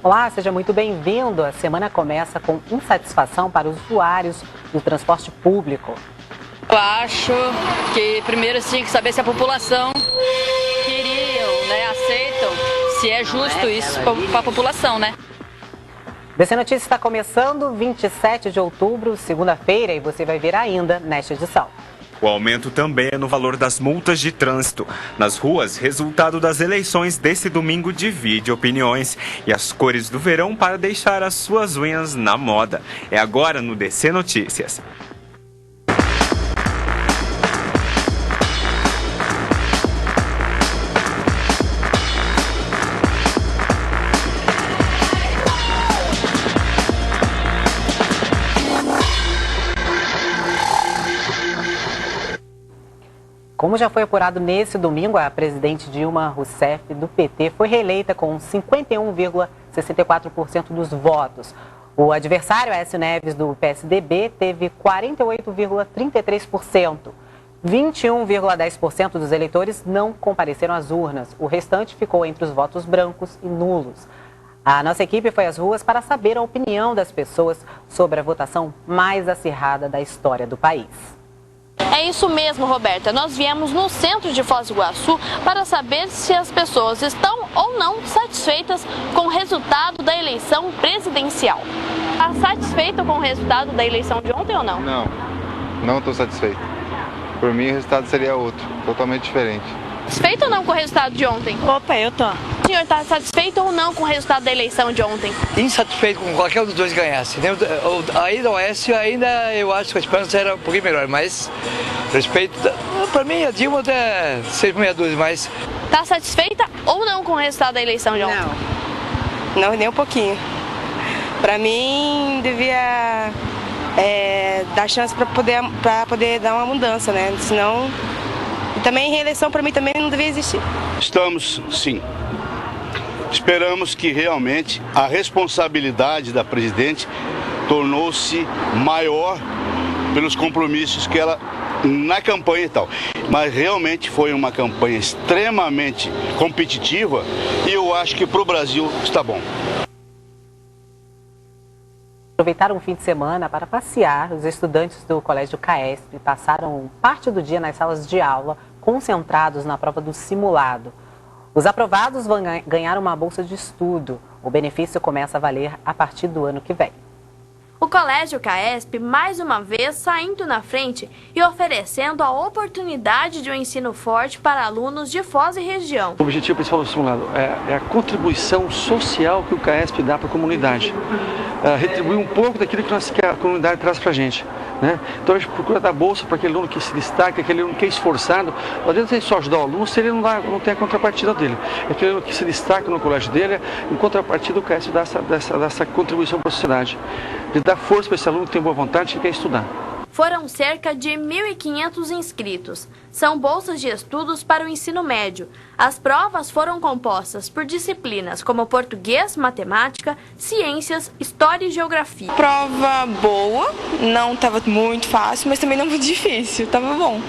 Olá, seja muito bem-vindo. A semana começa com insatisfação para os usuários do transporte público. Eu acho que primeiro tinha que saber se a população aceitam, se é justo isso para a população, né? DC Notícias está começando 27 de outubro, segunda-feira, e você vai ver ainda nesta edição. O aumento também é no valor das multas de trânsito. Nas ruas, resultado das eleições desse domingo divide opiniões. E as cores do verão para deixar as suas unhas na moda. É agora no DC Notícias. Como já foi apurado nesse domingo, a presidente Dilma Rousseff, do PT, foi reeleita com 51,64% dos votos. O adversário, Aécio Neves, do PSDB, teve 48,33%. 21,10% dos eleitores não compareceram às urnas. O restante ficou entre os votos brancos e nulos. A nossa equipe foi às ruas para saber a opinião das pessoas sobre a votação mais acirrada da história do país. É isso mesmo, Roberta. Nós viemos no centro de Foz do Iguaçu para saber se as pessoas estão ou não satisfeitas com o resultado da eleição presidencial. Está satisfeito com o resultado da eleição de ontem ou não? Não estou satisfeito. Por mim, o resultado seria outro, totalmente diferente. Satisfeito ou não com o resultado de ontem? Opa, eu tô. O senhor está satisfeito ou não com o resultado da eleição de ontem? Insatisfeito com qualquer um dos dois ganhasse. Ainda o Aécio, eu acho que a esperança era um pouquinho melhor, mas respeito, para mim a Dilma até 6,62, mas... Está satisfeita ou não com o resultado da eleição de ontem? Não, nem um pouquinho. Para mim, devia dar chance para poder dar uma mudança, né? Senão... E também reeleição para mim também não devia existir. Estamos, sim. Esperamos que realmente a responsabilidade da presidente tornou-se maior pelos compromissos que ela na campanha e tal. Mas realmente foi uma campanha extremamente competitiva e eu acho que para o Brasil está bom. Aproveitaram o fim de semana para passear. Os estudantes do Colégio CAESP passaram parte do dia nas salas de aula, concentrados na prova do simulado. Os aprovados vão ganhar uma bolsa de estudo. O benefício começa a valer a partir do ano que vem. O Colégio CAESP, mais uma vez, saindo na frente e oferecendo a oportunidade de um ensino forte para alunos de Foz e região. O objetivo principal do simulado é a contribuição social que o CAESP dá para a comunidade. Retribuir um pouco daquilo que a comunidade traz para a gente. Né? Então a gente procura dar bolsa para aquele aluno que se destaca, aquele aluno que é esforçado. Não adianta a gente só ajudar o aluno se ele não tem a contrapartida dele. Aquele aluno que se destaca no colégio dele, em contrapartida o CAESP dá essa contribuição para a sociedade. De dar força para esse aluno que tem boa vontade e quer estudar. Foram cerca de 1.500 inscritos. São bolsas de estudos para o ensino médio. As provas foram compostas por disciplinas como português, matemática, ciências, história e geografia. Prova boa, não estava muito fácil, mas também não muito difícil, estava bom.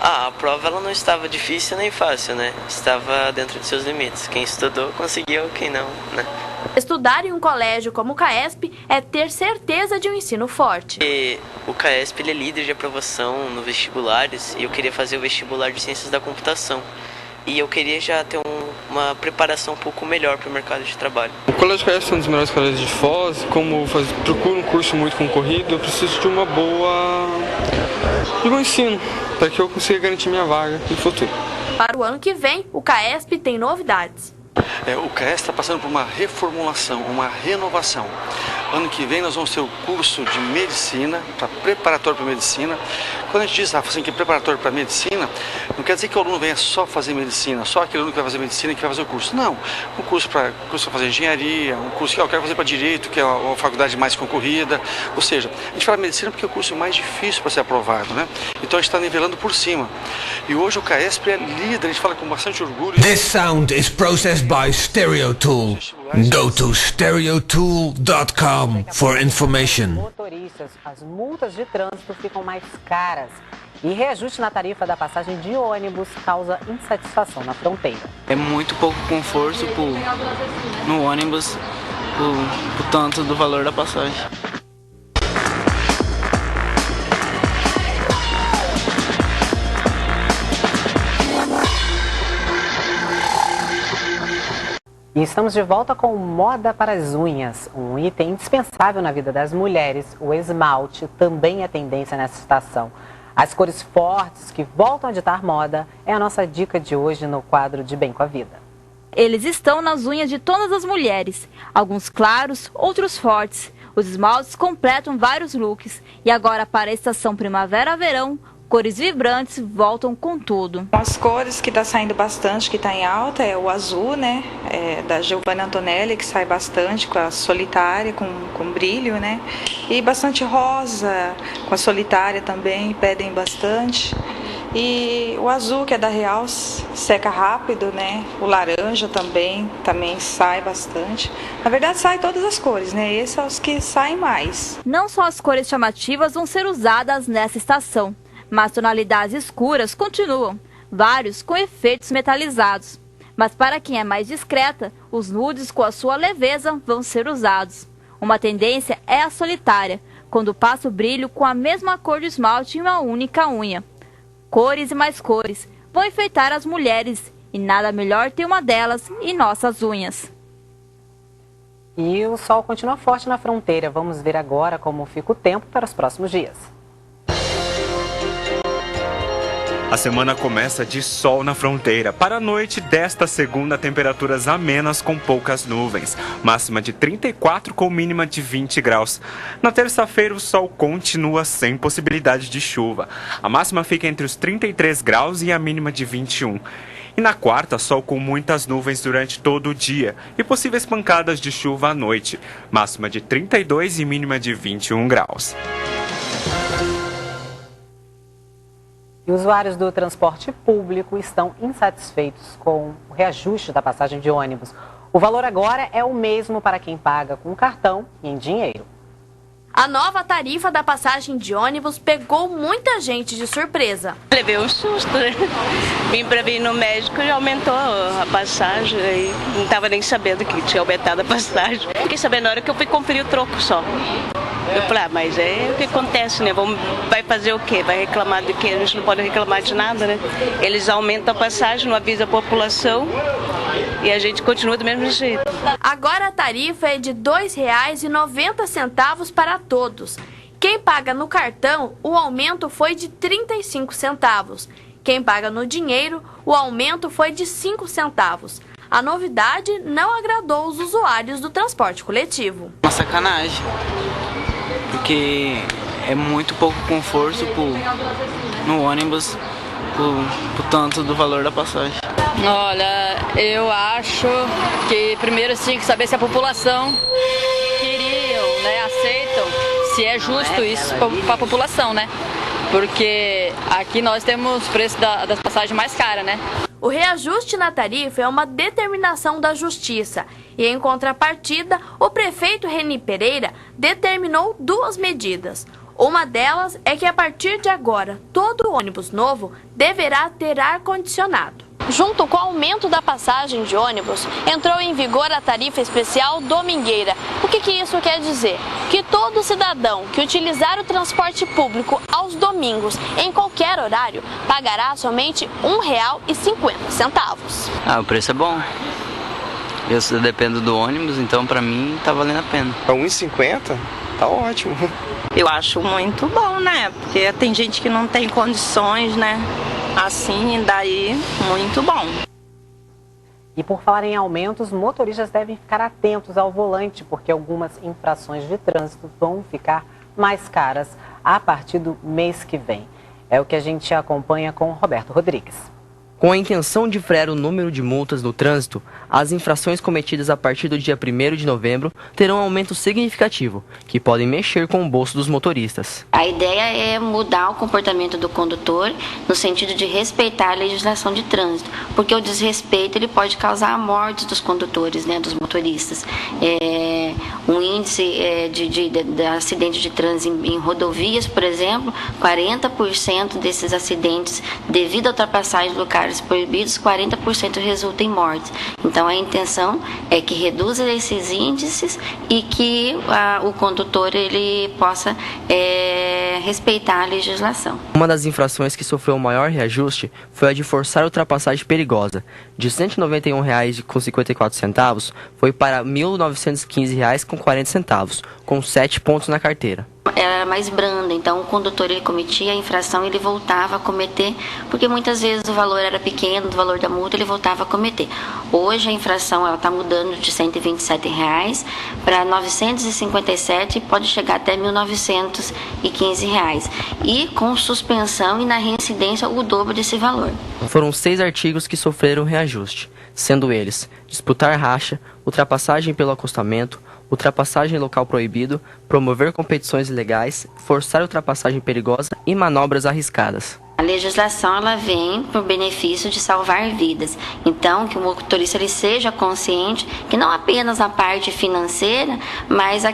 A prova ela não estava difícil nem fácil, né? Estava dentro de seus limites. Quem estudou conseguiu, quem não, né? Estudar em um colégio como o CAESP é ter certeza de um ensino forte. O CAESP ele é líder de aprovação no vestibulares e eu queria fazer o vestibular de Ciências da Computação. E eu queria já ter uma preparação um pouco melhor para o mercado de trabalho. O Colégio CAESP é um dos melhores colégios de Foz. Como procuro um curso muito concorrido, eu preciso de um ensino para que eu consiga garantir minha vaga no futuro. Para o ano que vem, o CAESP tem novidades. O CAESP está passando por uma reformulação, uma renovação. Ano que vem nós vamos ter o curso de medicina, preparatório para medicina. Quando a gente diz assim, que é preparatório para medicina, não quer dizer que o aluno venha só fazer medicina, só aquele aluno que vai fazer medicina que vai fazer o curso. Não, um curso para fazer engenharia, um curso que eu quero fazer para direito, que é uma faculdade mais concorrida. Ou seja, a gente fala medicina porque é o curso mais difícil para ser aprovado, né? Então a gente está nivelando por cima. E hoje o CAESP é líder, a gente fala com bastante orgulho. This sound is processed by Stereotool. Go to stereotool.com for information. Motoristas, as multas de trânsito ficam mais caras e reajuste na tarifa da passagem de ônibus causa insatisfação na fronteira. É muito pouco conforto no ônibus por tanto do valor da passagem. E estamos de volta com moda para as unhas, um item indispensável na vida das mulheres. O esmalte também é tendência nessa estação. As cores fortes que voltam a ditar moda é a nossa dica de hoje no quadro de Bem com a Vida. Eles estão nas unhas de todas as mulheres, alguns claros, outros fortes. Os esmaltes completam vários looks e agora para a estação primavera-verão, cores vibrantes voltam com tudo. As cores que está saindo bastante, que está em alta, é o azul, né? Da Giovanna Antonelli, que sai bastante com a solitária, com brilho, né? E bastante rosa, com a solitária também, pedem bastante. E o azul, que é da Real, seca rápido, né? O laranja também sai bastante. Na verdade, sai todas as cores, né? Esses são os que saem mais. Não só as cores chamativas vão ser usadas nessa estação, mas tonalidades escuras continuam, vários com efeitos metalizados. Mas para quem é mais discreta, os nudes com a sua leveza vão ser usados. Uma tendência é a solitária, quando passa o brilho com a mesma cor de esmalte em uma única unha. Cores e mais cores vão enfeitar as mulheres e nada melhor ter uma delas em nossas unhas. E o sol continua forte na fronteira. Vamos ver agora como fica o tempo para os próximos dias. A semana começa de sol na fronteira. Para a noite desta segunda, temperaturas amenas com poucas nuvens. Máxima de 34 com mínima de 20 graus. Na terça-feira, o sol continua sem possibilidade de chuva. A máxima fica entre os 33 graus e a mínima de 21. E na quarta, sol com muitas nuvens durante todo o dia e possíveis pancadas de chuva à noite. Máxima de 32 e mínima de 21 graus. E usuários do transporte público estão insatisfeitos com o reajuste da passagem de ônibus. O valor agora é o mesmo para quem paga com cartão e em dinheiro. A nova tarifa da passagem de ônibus pegou muita gente de surpresa. Levei um susto, né? Vim para vir no médico e aumentou a passagem. E não estava nem sabendo que tinha aumentado a passagem. Fiquei sabendo na hora que eu fui conferir o troco só. Eu falei, mas é o que acontece, né? Vai fazer o quê? Vai reclamar do quê? A gente não pode reclamar de nada, né? Eles aumentam a passagem, não avisam a população e a gente continua do mesmo jeito. Agora a tarifa é de R$ 2,90 para todos. Quem paga no cartão, o aumento foi de 35 centavos. Quem paga no dinheiro, o aumento foi de 5 centavos. A novidade não agradou os usuários do transporte coletivo. Uma sacanagem, porque é muito pouco conforto no ônibus, por tanto do valor da passagem. Olha, eu acho que primeiro tinha que saber se a população queriam, né, aceitam, se é justo isso para a população, né? Porque aqui nós temos o preço das passagens mais caras, né? O reajuste na tarifa é uma determinação da Justiça e, em contrapartida, o prefeito Reni Pereira determinou duas medidas. Uma delas é que, a partir de agora, todo ônibus novo deverá ter ar-condicionado. Junto com o aumento da passagem de ônibus, entrou em vigor a tarifa especial domingueira. O que isso quer dizer? Que todo cidadão que utilizar o transporte público aos domingos, em qualquer horário, pagará somente R$ 1,50. O preço é bom. Eu dependo do ônibus, então para mim tá valendo a pena. R$ 1,50? Tá ótimo. Eu acho muito bom, né? Porque tem gente que não tem condições, né? Assim, daí, muito bom. E por falar em aumentos, motoristas devem ficar atentos ao volante, porque algumas infrações de trânsito vão ficar mais caras a partir do mês que vem. É o que a gente acompanha com o Roberto Rodrigues. Com a intenção de frear o número de multas no trânsito, as infrações cometidas a partir do dia 1º de novembro terão um aumento significativo, que podem mexer com o bolso dos motoristas. A ideia é mudar o comportamento do condutor no sentido de respeitar a legislação de trânsito, porque o desrespeito ele pode causar a morte dos condutores, né, dos motoristas. Um índice de acidente de trânsito em rodovias, por exemplo, 40% desses acidentes devido à ultrapassagem do carro lugares proibidos, 40% resulta em mortes. Então a intenção é que reduza esses índices e que o condutor ele possa respeitar a legislação. Uma das infrações que sofreu o maior reajuste foi a de forçar a ultrapassagem perigosa. De R$ 191,54 foi para R$ 1.915,40, com 7 pontos na carteira. Era mais branda, então o condutor ele cometia a infração e ele voltava a cometer, porque muitas vezes o valor era pequeno, do valor da multa ele voltava a cometer. Hoje a infração ela está mudando de R$ 127 para R$ 957 e pode chegar até R$ 1.915 e com suspensão e na reincidência o dobro desse valor. Foram 6 artigos que sofreram reajuste, sendo eles disputar racha, ultrapassagem pelo acostamento, ultrapassagem em local proibido, promover competições ilegais, forçar ultrapassagem perigosa e manobras arriscadas. A legislação ela vem por benefício de salvar vidas. Então, que o motorista ele seja consciente que não apenas a parte financeira, mas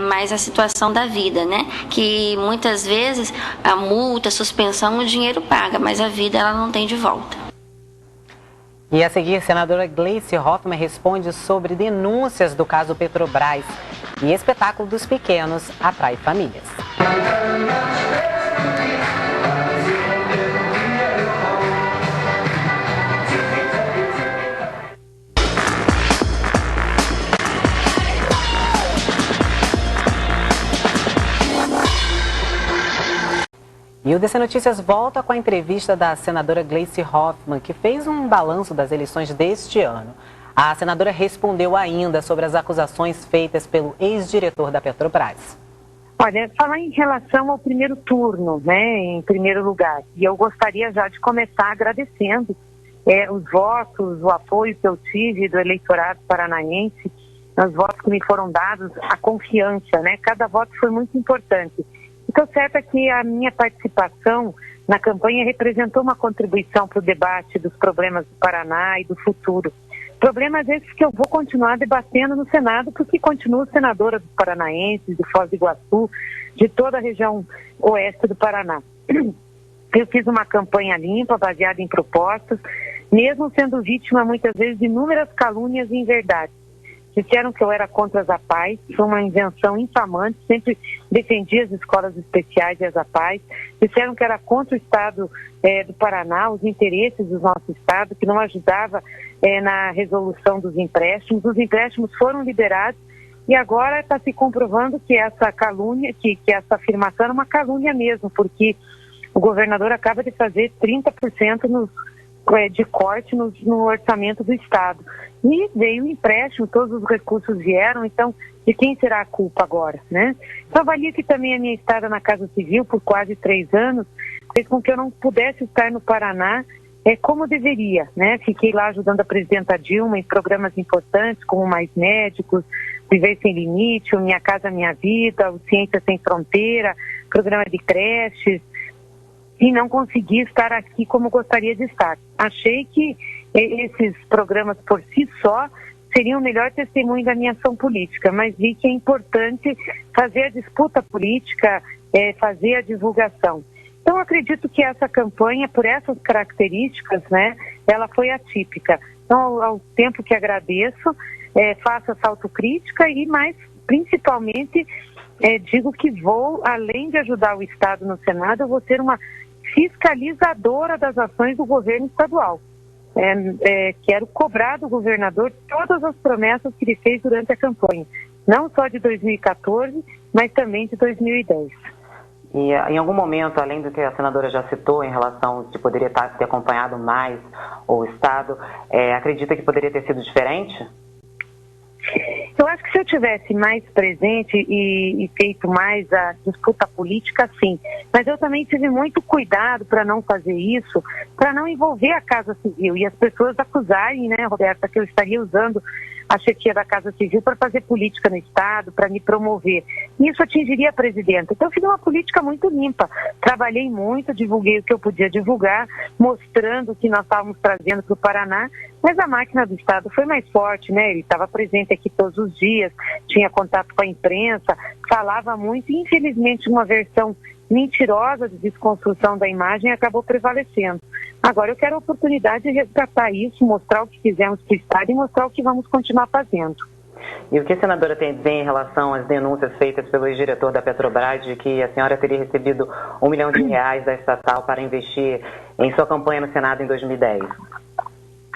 mais a situação da vida, né? Que muitas vezes a multa, a suspensão, o dinheiro paga, mas a vida ela não tem de volta. E a seguir, a senadora Gleice Hoffmann responde sobre denúncias do caso Petrobras. E espetáculo dos pequenos atrai famílias. E o DC Notícias volta com a entrevista da senadora Gleice Hoffmann, que fez um balanço das eleições deste ano. A senadora respondeu ainda sobre as acusações feitas pelo ex-diretor da Petrobras. Olha, falar em relação ao primeiro turno, né, em primeiro lugar, e eu gostaria já de começar agradecendo os votos, o apoio que eu tive do eleitorado paranaense, os votos que me foram dados, a confiança, né, cada voto foi muito importante. Estou certa que a minha participação na campanha representou uma contribuição para o debate dos problemas do Paraná e do futuro. Problemas esses que eu vou continuar debatendo no Senado, porque continuo senadora dos paranaenses, de Foz do Iguaçu, de toda a região oeste do Paraná. Eu fiz uma campanha limpa, baseada em propostas, mesmo sendo vítima muitas vezes de inúmeras calúnias e inverdades. Disseram que eu era contra as APAES, foi uma invenção infamante, sempre defendi as escolas especiais e as APAES. Disseram que era contra o Estado do Paraná, os interesses do nosso Estado, que não ajudava na resolução dos empréstimos. Os empréstimos foram liberados e agora está se comprovando que essa calúnia, que essa afirmação era uma calúnia mesmo, porque o governador acaba de fazer 30% de corte no orçamento do Estado. E veio o empréstimo, todos os recursos vieram, então de quem será a culpa agora, né? Então avalio que também a minha estada na Casa Civil por quase 3 anos fez com que eu não pudesse estar no Paraná como deveria, né? Fiquei lá ajudando a presidenta Dilma em programas importantes como Mais Médicos, Viver Sem Limite, o Minha Casa Minha Vida, o Ciência Sem Fronteira, programa de creches, e não consegui estar aqui como gostaria de estar. Achei que esses programas por si só seriam o melhor testemunho da minha ação política, mas vi que é importante fazer a disputa política, fazer a divulgação. Então, acredito que essa campanha, por essas características, né, ela foi atípica. Então, ao tempo que agradeço, faço essa autocrítica e, mais principalmente, digo que vou, além de ajudar o Estado no Senado, eu vou ser uma fiscalizadora das ações do governo estadual. Quero cobrar do governador todas as promessas que ele fez durante a campanha, não só de 2014, mas também de 2010. E em algum momento, além do que a senadora já citou em relação de poderia ter acompanhado mais o Estado, acredita que poderia ter sido diferente? Eu acho que se eu tivesse mais presente e feito mais a disputa política, sim. Mas eu também tive muito cuidado para não fazer isso, para não envolver a Casa Civil e as pessoas acusarem, né, Roberta, que eu estaria usando a chefia da Casa Civil para fazer política no Estado, para me promover. E isso atingiria a presidenta. Então eu fiz uma política muito limpa. Trabalhei muito, divulguei o que eu podia divulgar, mostrando o que nós estávamos trazendo para o Paraná, mas a máquina do Estado foi mais forte, né? Ele estava presente aqui todos os dias, tinha contato com a imprensa, falava muito e infelizmente uma versão mentirosa de desconstrução da imagem acabou prevalecendo. Agora eu quero a oportunidade de resgatar isso, mostrar o que fizemos para o Estado e mostrar o que vamos continuar fazendo. E o que a senadora tem a dizer em relação às denúncias feitas pelo ex-diretor da Petrobras de que a senhora teria recebido R$1 milhão da estatal para investir em sua campanha no Senado em 2010?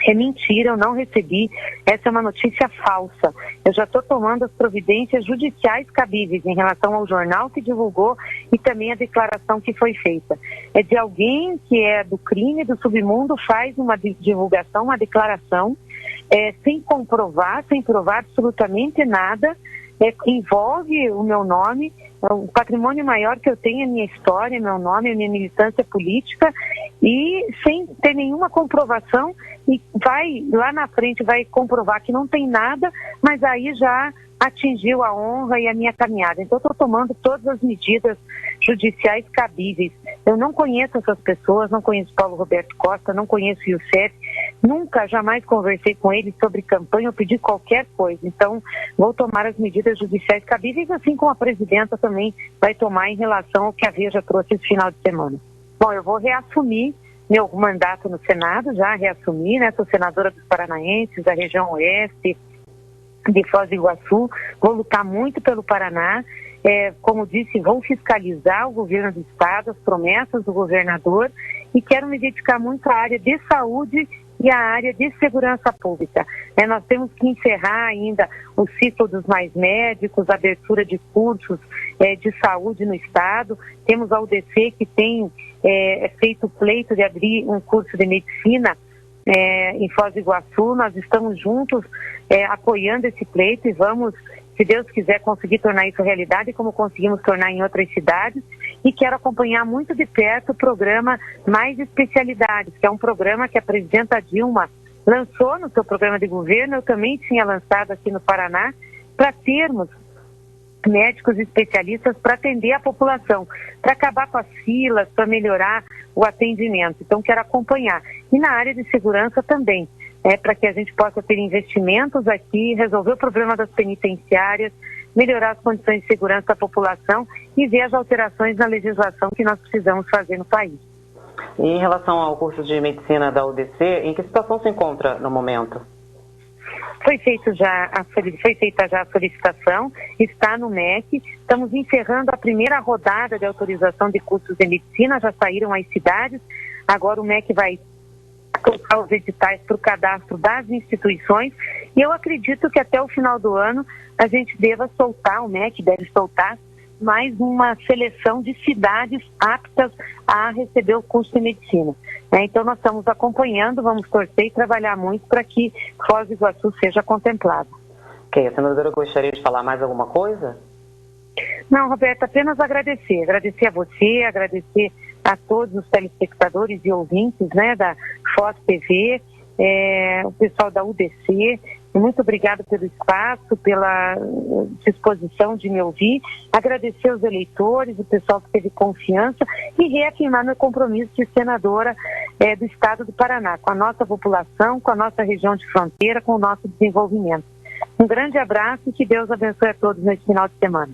É mentira, eu não recebi. Essa é uma notícia falsa. Eu já estou tomando as providências judiciais cabíveis em relação ao jornal que divulgou e também a declaração que foi feita. É de alguém que é do crime, do submundo, faz uma divulgação, uma declaração, sem comprovar, sem provar absolutamente nada, envolve o meu nome. O patrimônio maior que eu tenho é a minha história, meu nome, a minha militância política, e sem ter nenhuma comprovação, e vai lá na frente, vai comprovar que não tem nada, mas aí já atingiu a honra e a minha caminhada. Então, eu estou tomando todas as medidas judiciais cabíveis. Eu não conheço essas pessoas, não conheço Paulo Roberto Costa, não conheço o Youssef, nunca, jamais conversei com ele sobre campanha ou pedi qualquer coisa. Então, vou tomar as medidas judiciais cabíveis, assim como a presidenta também vai tomar em relação ao que a Veja trouxe esse final de semana. Bom, eu vou reassumir meu mandato no Senado, já reassumi, né? Sou senadora dos paranaenses, da região oeste, de Foz do Iguaçu, vou lutar muito pelo Paraná, como disse, vou fiscalizar o governo do estado, as promessas do governador, e quero me dedicar muito à área de saúde e à área de segurança pública. Nós temos que encerrar ainda o ciclo dos mais médicos, abertura de cursos de saúde no estado, temos a UDC que tem feito o pleito de abrir um curso de medicina em Foz do Iguaçu. Nós estamos juntos apoiando esse pleito e vamos, se Deus quiser, conseguir tornar isso realidade, como conseguimos tornar em outras cidades. E quero acompanhar muito de perto o programa Mais Especialidades, que é um programa que a presidenta Dilma lançou no seu programa de governo. Eu também tinha lançado aqui no Paraná, para termos médicos especialistas para atender a população, para acabar com as filas, para melhorar o atendimento. Então, quero acompanhar. E na área de segurança também, para que a gente possa ter investimentos aqui, resolver o problema das penitenciárias, melhorar as condições de segurança da população e ver as alterações na legislação que nós precisamos fazer no país. E em relação ao curso de medicina da UDC, em que situação se encontra no momento? Foi feita já a solicitação, está no MEC, estamos encerrando a primeira rodada de autorização de cursos de medicina, já saíram as cidades, agora o MEC vai colocar os editais para o cadastro das instituições e eu acredito que até o final do ano a gente deva soltar, o MEC deve soltar mais uma seleção de cidades aptas a receber o curso de medicina. Então nós estamos acompanhando, vamos torcer e trabalhar muito para que Foz do Iguaçu seja contemplado. Ok, a senadora gostaria de falar mais alguma coisa? Não, Roberta, apenas agradecer a você, agradecer a todos os telespectadores e ouvintes, da Foz TV, o pessoal da UDC. Muito obrigada pelo espaço, pela disposição de me ouvir. Agradecer aos eleitores, o pessoal que teve confiança e reafirmar meu compromisso de senadora do Estado do Paraná, com a nossa população, com a nossa região de fronteira, com o nosso desenvolvimento. Um grande abraço e que Deus abençoe a todos nesse final de semana.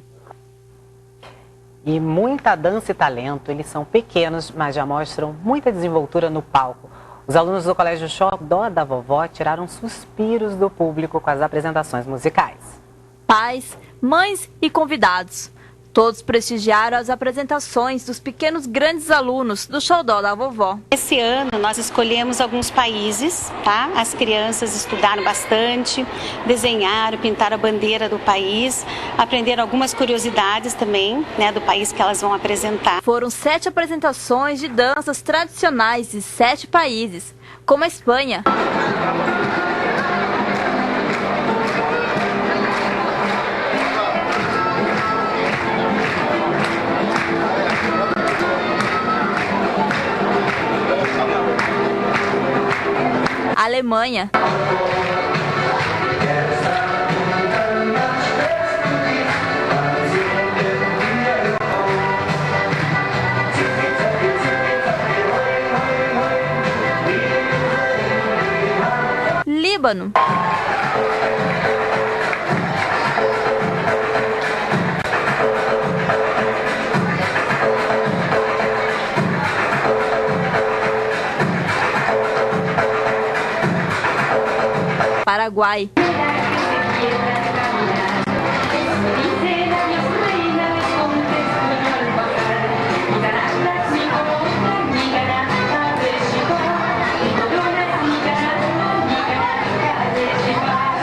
E muita dança e talento, eles são pequenos, mas já mostram muita desenvoltura no palco. Os alunos do Colégio Xodó da Vovó tiraram suspiros do público com as apresentações musicais. Pais, mães e convidados. Todos prestigiaram as apresentações dos pequenos grandes alunos do Xodó da Vovó. Esse ano nós escolhemos alguns países, tá? As crianças estudaram bastante, desenharam, pintaram a bandeira do país, aprenderam algumas curiosidades também, do país que elas vão apresentar. Foram 7 apresentações de danças tradicionais de 7 países, como a Espanha, Alemanha, Líbano, Paraguai.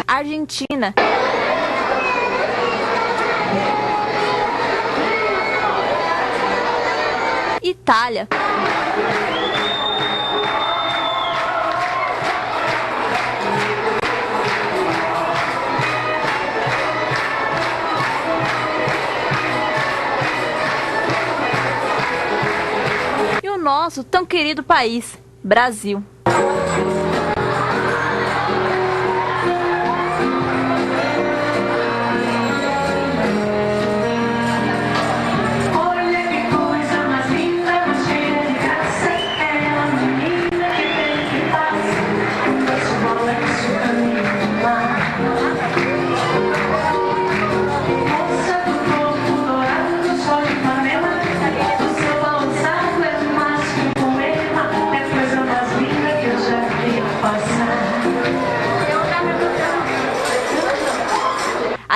Argentina. Itália. E o nosso tão querido país, Brasil.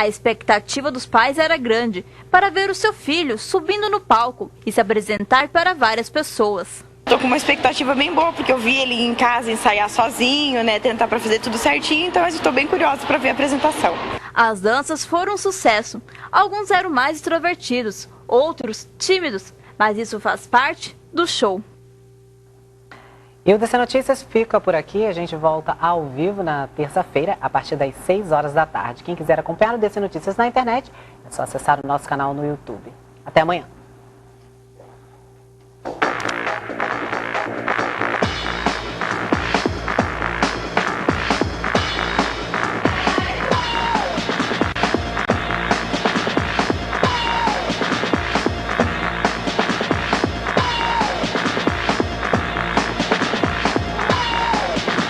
A expectativa dos pais era grande para ver o seu filho subindo no palco e se apresentar para várias pessoas. Estou com uma expectativa bem boa, porque eu vi ele em casa ensaiar sozinho, né, tentar para fazer tudo certinho, então eu estou bem curiosa para ver a apresentação. As danças foram um sucesso. Alguns eram mais extrovertidos, outros tímidos, mas isso faz parte do show. E o DC Notícias fica por aqui. A gente volta ao vivo na terça-feira, a partir das 6 horas da tarde. Quem quiser acompanhar o DC Notícias na internet, é só acessar o nosso canal no YouTube. Até amanhã.